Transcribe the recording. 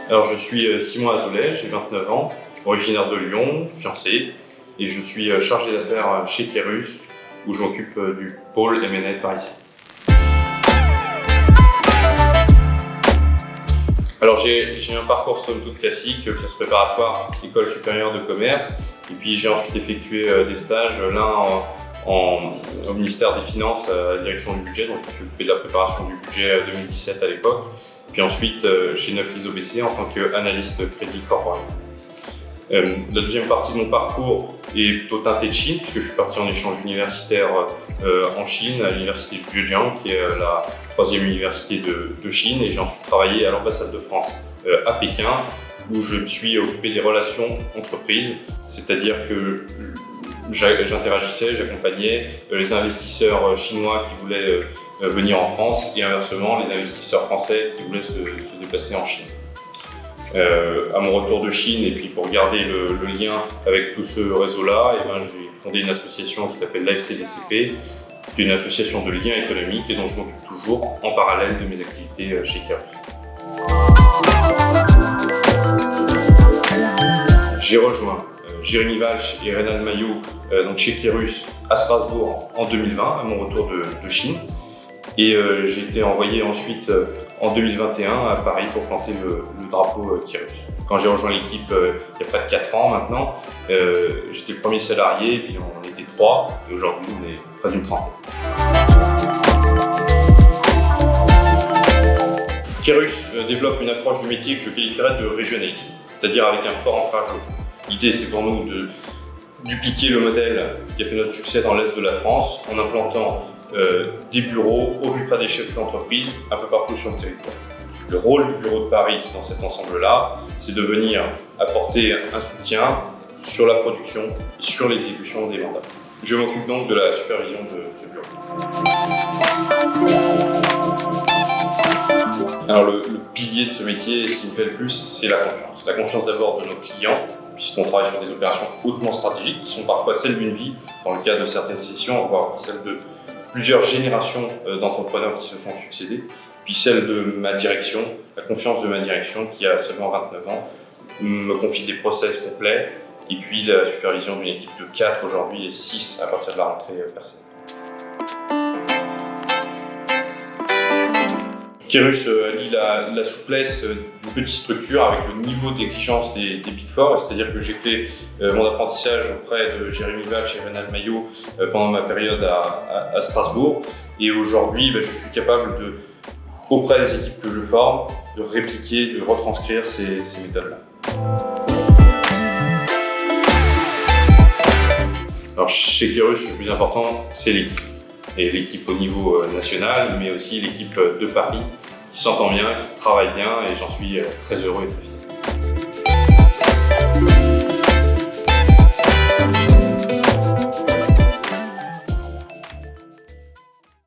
Alors je suis Simon Azoulay, j'ai 29 ans, originaire de Lyon, fiancé, et je suis chargé d'affaires chez Kérus, où je m'occupe du pôle M&A parisien. Alors j'ai un parcours somme toute classique, classe préparatoire, école supérieure de commerce, et puis j'ai ensuite effectué des stages, l'un au ministère des Finances à la direction du budget, donc je me suis occupé de la préparation du budget 2017 à l'époque, puis ensuite chez Neuflize OBC en tant qu'analyste crédit corporate. La deuxième partie de mon parcours est plutôt teintée de Chine, puisque je suis parti en échange universitaire en Chine, à l'université de Zhejiang, qui est la troisième université de Chine, et j'ai ensuite travaillé à l'ambassade de France à Pékin, où je me suis occupé des relations entreprises, c'est-à-dire que j'interagissais, j'accompagnais les investisseurs chinois qui voulaient venir en France et inversement les investisseurs français qui voulaient se déplacer en Chine. À mon retour de Chine et puis pour garder le lien avec tout ce réseau-là, j'ai fondé une association qui s'appelle l'AFC-DCP, qui est une association de liens économiques et dont je m'occupe toujours en parallèle de mes activités chez Kérus. J'ai rejoint Jérémy Valch et Reynald Maillot donc chez Kérus à Strasbourg en 2020, à mon retour de Chine. Et j'ai été envoyé ensuite en 2021 à Paris pour planter le drapeau Kérus. Quand j'ai rejoint l'équipe il y a près de 4 ans maintenant, j'étais le premier salarié, et puis on était 3, et aujourd'hui on est près d'une trentaine. Kérus développe une approche du métier que je qualifierais de régionaliste, c'est-à-dire avec un fort ancrage local. L'idée, c'est pour nous de dupliquer le modèle qui a fait notre succès dans l'Est de la France en implantant des bureaux au plus près des chefs d'entreprise un peu partout sur le territoire. Le rôle du bureau de Paris dans cet ensemble-là, c'est de venir apporter un soutien sur la production et sur l'exécution des mandats. Je m'occupe donc de la supervision de ce bureau. Alors le pilier de ce métier, et ce qui me plaît le plus, c'est la confiance. La confiance d'abord de nos clients, puisqu'on travaille sur des opérations hautement stratégiques qui sont parfois celles d'une vie, dans le cas de certaines sessions, voire celles de plusieurs générations d'entrepreneurs qui se sont succédés, puis celle de ma direction, la confiance de ma direction qui a seulement 29 ans, me confie des process complets, et puis la supervision d'une équipe de 4 aujourd'hui et 6 à partir de la rentrée personnelle. Kérus allie la souplesse d'une petite structure avec le niveau d'exigence des Big Four, c'est-à-dire que j'ai fait mon apprentissage auprès de Jérémy Valch et Reynald Maillot pendant ma période à Strasbourg, et aujourd'hui je suis capable auprès des équipes que je forme, de répliquer, de retranscrire ces méthodes-là. Alors chez Kérus, le plus important, c'est l'équipe. Et l'équipe au niveau national, mais aussi l'équipe de Paris qui s'entend bien, qui travaille bien, et j'en suis très heureux et très fier.